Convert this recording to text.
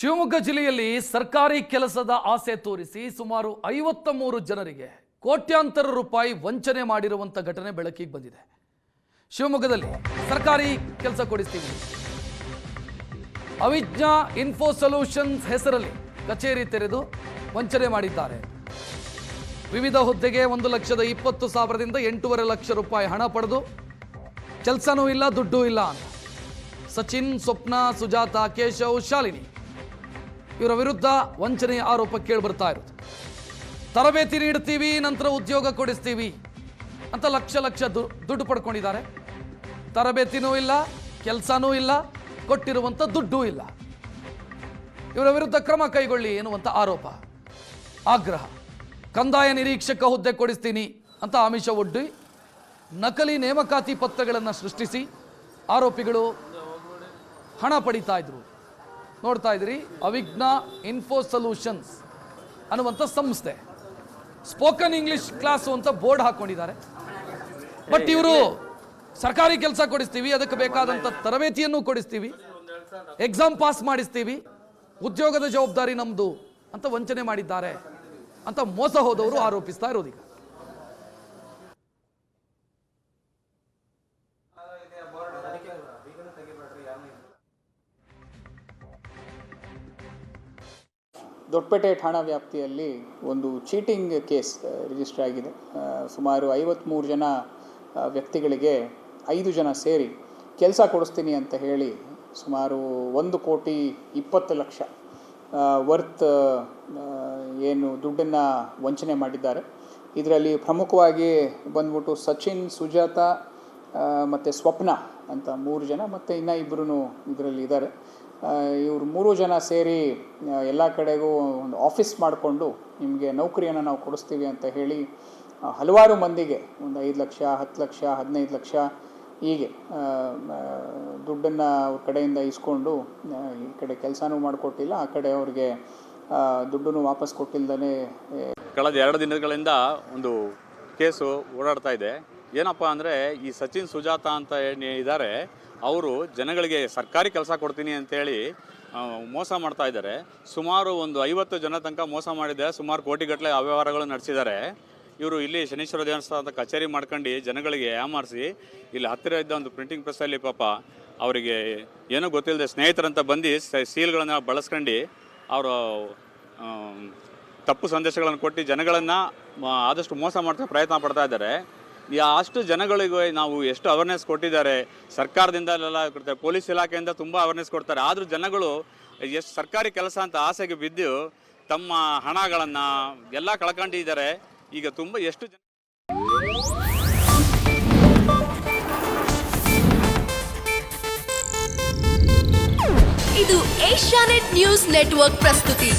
ಶಿವಮೊಗ್ಗ ಜಿಲ್ಲೆಯಲ್ಲಿ ಸರ್ಕಾರಿ ಕೆಲಸದ ಆಸೆ ತೋರಿಸಿ ಸುಮಾರು 53 ಜನರಿಗೆ ಕೋಟ್ಯಾಂತರ ರೂಪಾಯಿ ವಂಚನೆ ಮಾಡಿರುವಂತ ಘಟನೆ ಬೆಳಕಿಗೆ ಬಂದಿದೆ. ಶಿವಮೊಗ್ಗದಲ್ಲಿ ಸರ್ಕಾರಿ ಕೆಲಸ ಕೊಡಿಸ್ತೀವಿ, ಅವಿಜ್ಞಾ ಇನ್ಫೋ ಸೊಲ್ಯೂಷನ್ಸ್ ಹೆಸರಲ್ಲಿ ಕಚೇರಿ ತೆರೆದು ವಂಚನೆ ಮಾಡಿದ್ದಾರೆ. ವಿವಿಧ ಹುದ್ದೆಗೆ 1,20,000ದಿಂದ 8.5 ಲಕ್ಷ ರೂಪಾಯಿ ಹಣ ಪಡೆದು ಕೆಲಸನೂ ಇಲ್ಲ ದುಡ್ಡು ಇಲ್ಲ ಅಂತ ಸಚಿನ್, ಸ್ವಪ್ನ, ಸುಜಾತ, ಕೇಶವ್, ಶಾಲಿನಿ ಇವರ ವಿರುದ್ಧ ವಂಚನೆಯ ಆರೋಪ ಕೇಳಿ ಬರ್ತಾ ಇರುತ್ತೆ. ತರಬೇತಿ ನೀಡ್ತೀವಿ, ನಂತರ ಉದ್ಯೋಗ ಕೊಡಿಸ್ತೀವಿ ಅಂತ ಲಕ್ಷ ದುಡ್ಡು ಪಡ್ಕೊಂಡಿದ್ದಾರೆ. ತರಬೇತಿನೂ ಇಲ್ಲ, ಕೆಲಸನೂ ಇಲ್ಲ, ಕೊಟ್ಟಿರುವಂಥ ದುಡ್ಡೂ ಇಲ್ಲ. ಇವರ ವಿರುದ್ಧ ಕ್ರಮ ಕೈಗೊಳ್ಳಿ ಎನ್ನುವಂಥ ಆರೋಪ, ಆಗ್ರಹ. ಕಂದಾಯ ನಿರೀಕ್ಷಕ ಹುದ್ದೆ ಕೊಡಿಸ್ತೀನಿ ಅಂತ ಆಮಿಷ ಒಡ್ಡಿ ನಕಲಿ ನೇಮಕಾತಿ ಪತ್ರಗಳನ್ನು ಸೃಷ್ಟಿಸಿ ಆರೋಪಿಗಳು ಹಣ ಪಡಿತಾ ಇದ್ರು. ನೋಡ್ತಾ ಇದ್ರಿ, ಅವಿಜ್ಞಾ ಇನ್ಫೋ ಸೊಲ್ಯೂಷನ್ಸ್ ಅನ್ನುವಂಥ ಸಂಸ್ಥೆ ಸ್ಪೋಕನ್ ಇಂಗ್ಲಿಷ್ ಕ್ಲಾಸು ಅಂತ ಬೋರ್ಡ್ ಹಾಕೊಂಡಿದ್ದಾರೆ. ಬಟ್ ಇವರು ಸರ್ಕಾರಿ ಕೆಲಸ ಕೊಡಿಸ್ತೀವಿ, ಅದಕ್ಕೆ ಬೇಕಾದಂಥ ತರಬೇತಿಯನ್ನು ಕೊಡಿಸ್ತೀವಿ, ಎಕ್ಸಾಮ್ ಪಾಸ್ ಮಾಡಿಸ್ತೀವಿ, ಉದ್ಯೋಗದ ಜವಾಬ್ದಾರಿ ನಮ್ಮದು ಅಂತ ವಂಚನೆ ಮಾಡಿದ್ದಾರೆ ಅಂತ ಮೋಸ ಹೋದವರು ಆರೋಪಿಸ್ತಾ ಇರೋದೀಗ. ದೊಡ್ಡಪೇಟೆ ಠಾಣಾ ವ್ಯಾಪ್ತಿಯಲ್ಲಿ ಒಂದು ಚೀಟಿಂಗ್ ಕೇಸ್ ರಿಜಿಸ್ಟರ್ ಆಗಿದೆ. ಸುಮಾರು 53 ಜನ ವ್ಯಕ್ತಿಗಳಿಗೆ 5 ಜನ ಸೇರಿ ಕೆಲಸ ಕೊಡಿಸ್ತೀನಿ ಅಂತ ಹೇಳಿ ಸುಮಾರು 1,20,00,000 ವರ್ತ್ ಏನು ದುಡ್ಡನ್ನು ವಂಚನೆ ಮಾಡಿದ್ದಾರೆ. ಇದರಲ್ಲಿ ಪ್ರಮುಖವಾಗಿ ಬಂದ್ಬಿಟ್ಟು ಸಚಿನ್, ಸುಜಾತ ಮತ್ತು ಸ್ವಪ್ನ ಅಂತ 3 ಜನ ಮತ್ತು ಇನ್ನೂ 2 ಇದರಲ್ಲಿ ಇದ್ದಾರೆ. ಇವರು 3 ಜನ ಸೇರಿ ಎಲ್ಲ ಕಡೆಗೂ ಒಂದು ಆಫೀಸ್ ಮಾಡಿಕೊಂಡು ನಿಮಗೆ ನೌಕರಿಯನ್ನು ನಾವು ಕೊಡಿಸ್ತೀವಿ ಅಂತ ಹೇಳಿ ಹಲವಾರು ಮಂದಿಗೆ ಒಂದು 5 ಲಕ್ಷ, 10 ಲಕ್ಷ, 15 ಲಕ್ಷ ಹೀಗೆ ದುಡ್ಡನ್ನು ಅವ್ರ ಕಡೆಯಿಂದ ಇಸ್ಕೊಂಡು ಈ ಕಡೆ ಕೆಲಸನೂ ಮಾಡಿಕೊಟ್ಟಿಲ್ಲ, ಆ ಕಡೆ ಅವ್ರಿಗೆ ದುಡ್ಡನ್ನು ವಾಪಸ್ ಕೊಟ್ಟಿಲ್ದೇ ಕಳೆದ 2 ದಿನಗಳಿಂದ ಒಂದು ಕೇಸು ಓಡಾಡ್ತಾ ಇದೆ. ಏನಪ್ಪ ಅಂದರೆ ಈ ಸಚಿನ್, ಸುಜಾತ ಅಂತ ಇದ್ದಾರೆ, ಅವರು ಜನಗಳಿಗೆ ಸರ್ಕಾರಿ ಕೆಲಸ ಕೊಡ್ತೀನಿ ಅಂತೇಳಿ ಮೋಸ ಮಾಡ್ತಾ ಇದ್ದಾರೆ. ಸುಮಾರು ಒಂದು 50 ಜನ ತನಕ ಮೋಸ ಮಾಡಿದ್ದಾರೆ, ಸುಮಾರು ಕೋಟಿಗಟ್ಟಲೆ ಅವ್ಯವಹಾರಗಳು ನಡೆಸಿದ್ದಾರೆ. ಇವರು ಇಲ್ಲಿ ಶನೀಶ್ವರ ದೇವಸ್ಥಾನದ ಕಚೇರಿ ಮಾಡ್ಕೊಂಡು ಜನಗಳಿಗೆ ಯಾಮಾರಿಸಿ ಇಲ್ಲಿ ಹತ್ತಿರ ಇದ್ದ ಒಂದು ಪ್ರಿಂಟಿಂಗ್ ಪ್ರೆಸ್ಸಲ್ಲಿ ಪಾಪ ಅವರಿಗೆ ಏನೂ ಗೊತ್ತಿಲ್ಲದೆ ಸ್ನೇಹಿತರಂತ ಬಂದು ಸೀಲ್ಗಳನ್ನು ಬಳಸ್ಕೊಂಡು ಅವರು ತಪ್ಪು ಸಂದೇಶಗಳನ್ನು ಕೊಟ್ಟು ಜನಗಳನ್ನು ಆದಷ್ಟು ಮೋಸ ಮಾಡ್ತಾ ಪ್ರಯತ್ನ ಪಡ್ತಾ ಇದ್ದಾರೆ. ಅಷ್ಟು ಜನಗಳಿಗೆ ನಾವು ಎಷ್ಟು ಅವೇರ್ನೆಸ್ ಕೊಟ್ಟಿದ್ದಾರೆ, ಸರ್ಕಾರದಿಂದ ಎಲ್ಲ ಕೊಡ್ತಾರೆ, ಪೊಲೀಸ್ ಇಲಾಖೆಯಿಂದ ತುಂಬ ಅವೇರ್ನೆಸ್ ಕೊಡ್ತಾರೆ. ಆದರೂ ಜನಗಳು ಎಷ್ಟು ಸರ್ಕಾರಿ ಕೆಲಸ ಅಂತ ಆಸೆಗೆ ಬಿದ್ದು ತಮ್ಮ ಹಣಗಳನ್ನು ಎಲ್ಲ ಕಳ್ಕೊಂಡಿದ್ದಾರೆ. ಈಗ ತುಂಬ ಎಷ್ಟು ಜನ ಇದು ಏಷ್ಯಾನೆಟ್ ನ್ಯೂಸ್ ನೆಟ್ವರ್ಕ್ ಪ್ರಸ್ತುತಿ.